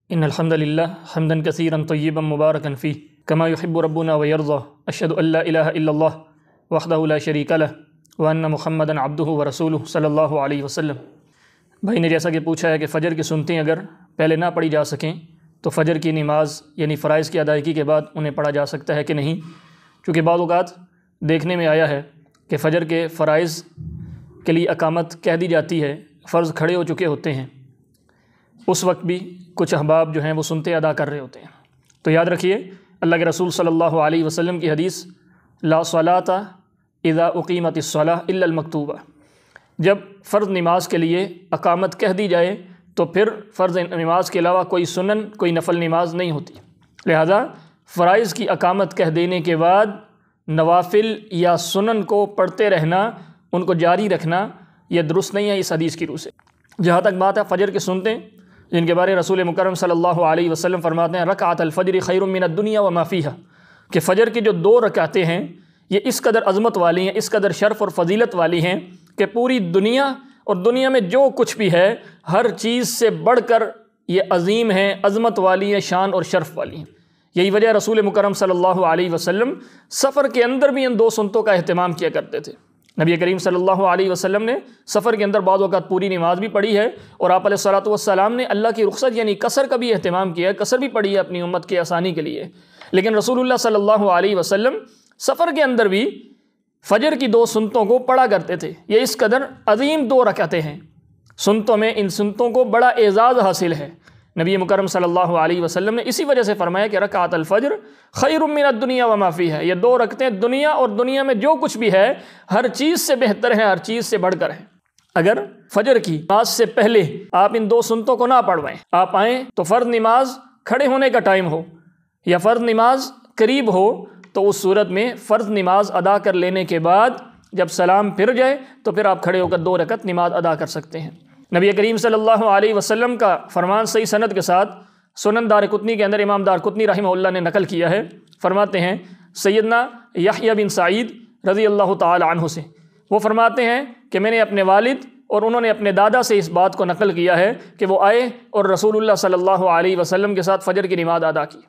ان الحمد للہ حمدا کثیرا طیبا مبارکا فیہ کما یحب ربنا ویرضی اشہد ان لا الہ الا اللہ وحدہ لا شریک لہ وان محمدا عبدہ ورسولہ صلی اللہ علیہ وسلم۔ بھائی نے جیسا کہ پوچھا ہے کہ فجر کی سنتیں اگر پہلے نہ پڑھی جا سکیں تو فجر کی نماز یعنی فرائض کی ادائیگی کے بعد انہیں پڑھا جا سکتا ہے کہ نہیں، چونکہ بعض اوقات دیکھنے میں آیا ہے کہ فجر کے فرائض کے لیے اقامت کہہ دی جاتی ہے، فرض کھڑے ہو چکے ہوتے ہیں، اس وقت بھی کچھ احباب جو ہیں وہ سنتے ادا کر رہے ہوتے ہیں۔ تو یاد رکھیے اللہ کے رسول صلی اللہ علیہ وسلم کی حدیث لا صلاۃ اذا اقیمت الصلاۃ الا المکتوبہ، جب فرض نماز کے لیے اقامت کہہ دی جائے تو پھر فرض نماز کے علاوہ کوئی سنن کوئی نفل نماز نہیں ہوتی، لہذا فرائض کی اقامت کہہ دینے کے بعد نوافل یا سنن کو پڑھتے رہنا، ان کو جاری رکھنا یہ درست نہیں ہے اس حدیث کی روح سے۔ جہاں تک بات ہے فجر کی سنتیں، جن کے بارے رسول مکرم صلی اللہ علیہ وسلم فرماتے ہیں رکعت الفجر خیر من الدنیا وما فیہا، کہ فجر کی جو 2 رکعتیں ہیں یہ اس قدر عظمت والی ہیں، اس قدر شرف اور فضیلت والی ہیں کہ پوری دنیا اور دنیا میں جو کچھ بھی ہے ہر چیز سے بڑھ کر یہ عظیم ہیں، عظمت والی ہیں، شان اور شرف والی ہیں۔ یہی وجہ رسول مکرم صلی اللہ علیہ وسلم سفر کے اندر بھی ان 2 سنتوں کا اہتمام کیا کرتے تھے۔ نبی کریم صلی اللہ علیہ وسلم نے سفر کے اندر بعض اوقات پوری نماز بھی پڑھی ہے، اور آپ علیہ الصلوۃ والسلام نے اللہ کی رخصت یعنی قصر کا بھی اہتمام کیا ہے، قصر بھی پڑھی ہے اپنی امت کی آسانی کے لیے۔ لیکن رسول اللہ صلی اللہ علیہ وسلم سفر کے اندر بھی فجر کی 2 سنتوں کو پڑھا کرتے تھے۔ یہ اس قدر عظیم 2 رکعتیں ہیں، سنتوں میں ان سنتوں کو بڑا اعزاز حاصل ہے۔ نبی مکرم صلی اللہ علیہ وسلم نے اسی وجہ سے فرمایا کہ رکعت الفجر خیر من الدنیا وما فیہا، یہ 2 رکعتیں دنیا اور دنیا میں جو کچھ بھی ہے ہر چیز سے بہتر ہیں، ہر چیز سے بڑھ کر ہیں۔ اگر فجر کی نماز سے پہلے آپ ان 2 سنتوں کو نہ پڑھوائیں، آپ آئیں تو فرض نماز کھڑے ہونے کا ٹائم ہو یا فرض نماز قریب ہو، تو اس صورت میں فرض نماز ادا کر لینے کے بعد جب سلام پھر جائے تو پھر آپ کھڑے ہو کر 2 رکعت نماز ادا کر سکتے ہیں۔ نبی کریم صلی اللہ علیہ وسلم کا فرمان صحیح سند کے ساتھ سنن دارقطنی کے اندر امام دارقطنی رحمہ اللہ نے نقل کیا ہے، فرماتے ہیں سیدنا یحییٰ بن سعید رضی اللہ تعالی عنہ سے، وہ فرماتے ہیں کہ میں نے اپنے والد اور انہوں نے اپنے دادا سے اس بات کو نقل کیا ہے کہ وہ آئے اور رسول اللہ صلی اللہ علیہ وسلم کے ساتھ فجر کی نماز ادا کی۔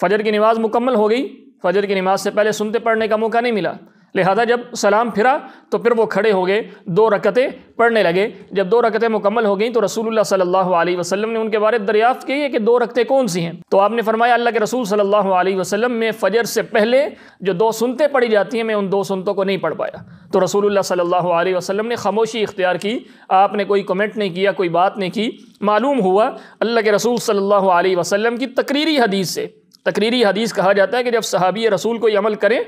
فجر کی نماز مکمل ہو گئی، فجر کی نماز سے پہلے سنتے پڑھنے کا موقع نہیں ملا، لہذا جب سلام پھرا تو پھر وہ کھڑے ہو گئے، 2 رکعتیں پڑھنے لگے۔ جب 2 رکعتیں مکمل ہو گئیں تو رسول اللہ صلی اللہ علیہ وسلم نے ان کے بارے دریافت کی ہے کہ 2 رکعتیں کون سی ہیں، تو آپ نے فرمایا اللہ کے رسول صلی اللہ علیہ وسلم میں فجر سے پہلے جو 2 سنتیں پڑھی جاتی ہیں میں ان 2 سنتوں کو نہیں پڑھ پایا۔ تو رسول اللہ صلی اللہ علیہ وسلم نے خاموشی اختیار کی، آپ نے کوئی کمنٹ نہیں کیا، کوئی بات نہیں کی۔ معلوم ہوا اللہ کے رسول صلی اللہ علیہ وسلم کی تقریری حدیث سے، تقریری حدیث کہا جاتا ہے کہ جب صحابی رسول کوئی عمل کریں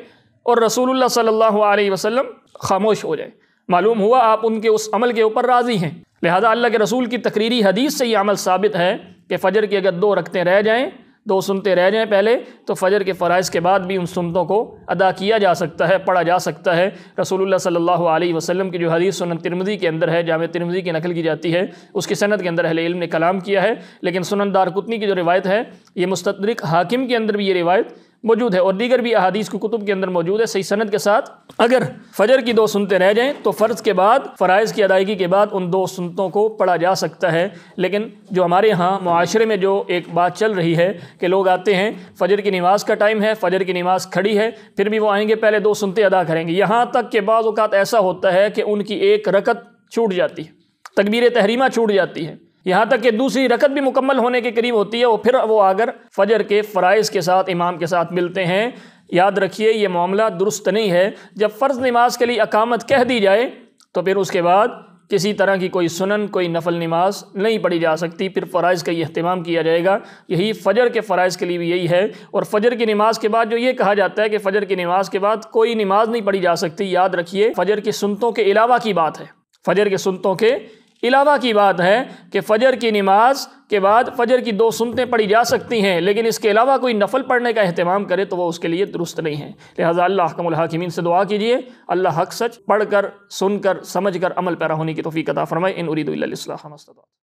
اور رسول اللہ صلی اللہ علیہ وسلم خاموش ہو جائے، معلوم ہوا آپ ان کے اس عمل کے اوپر راضی ہیں، لہذا اللہ کے رسول کی تقریری حدیث سے یہ عمل ثابت ہے کہ فجر کی اگر 2 رکعتیں رہ جائیں، 2 سنتیں رہ جائیں پہلے، تو فجر کے فرائض کے بعد بھی ان سنتوں کو ادا کیا جا سکتا ہے، پڑھا جا سکتا ہے۔ رسول اللہ صلی اللہ علیہ وسلم کی جو حدیث سنن ترمذی کے اندر ہے، جامع ترمذی کی نقل کی جاتی ہے، اس کی سند کے اندر اہل علم نے کلام کیا ہے، لیکن سنن دارقطنی کی جو روایت ہے یہ مستدرک حاکم کے اندر بھی یہ روایت موجود ہے اور دیگر بھی احادیث کی کتب کے اندر موجود ہے صحیح سند کے ساتھ۔ اگر فجر کی 2 سنتیں رہ جائیں تو فرض کے بعد، فرائض کی ادائیگی کے بعد ان 2 سنتوں کو پڑھا جا سکتا ہے۔ لیکن جو ہمارے ہاں معاشرے میں جو ایک بات چل رہی ہے کہ لوگ آتے ہیں فجر کی نماز کا ٹائم ہے، فجر کی نماز کھڑی ہے، پھر بھی وہ آئیں گے پہلے 2 سنتیں ادا کریں گے، یہاں تک کہ بعض اوقات ایسا ہوتا ہے کہ ان کی 1 رکعت چھوٹ جاتی ہے، تکبیر تحریمہ چھوٹ جاتی ہے، یہاں تک کہ دوسری رکعت بھی مکمل ہونے کے قریب ہوتی ہے، اور پھر وہ اگر فجر کے فرائض کے ساتھ امام کے ساتھ ملتے ہیں۔ یاد رکھیے یہ معاملہ درست نہیں ہے۔ جب فرض نماز کے لیے اقامت کہہ دی جائے تو پھر اس کے بعد کسی طرح کی کوئی سنن کوئی نفل نماز نہیں پڑھی جا سکتی، پھر فرائض کا یہ اہتمام کیا جائے گا۔ یہی فجر کے فرائض کے لیے بھی یہی ہے، اور فجر کی نماز کے بعد جو یہ کہا جاتا ہے کہ فجر کی نماز کے بعد کوئی نماز نہیں پڑھی جا سکتی، یاد رکھیے فجر کی سنتوں کے علاوہ کی بات ہے، فجر کے سنتوں کے علاوہ کی بات ہے کہ فجر کی نماز کے بعد فجر کی 2 سنتیں پڑھی جا سکتی ہیں، لیکن اس کے علاوہ کوئی نفل پڑھنے کا اہتمام کرے تو وہ اس کے لیے درست نہیں ہے۔ لہٰذا اللہ احکم الحاکمین سے دعا کیجیے اللہ حق سچ پڑھ کر، سن کر، سمجھ کر عمل پیرا ہونے کی توفیق عطا فرمائے۔ ان اريد الا الاصلاح ما استطعت۔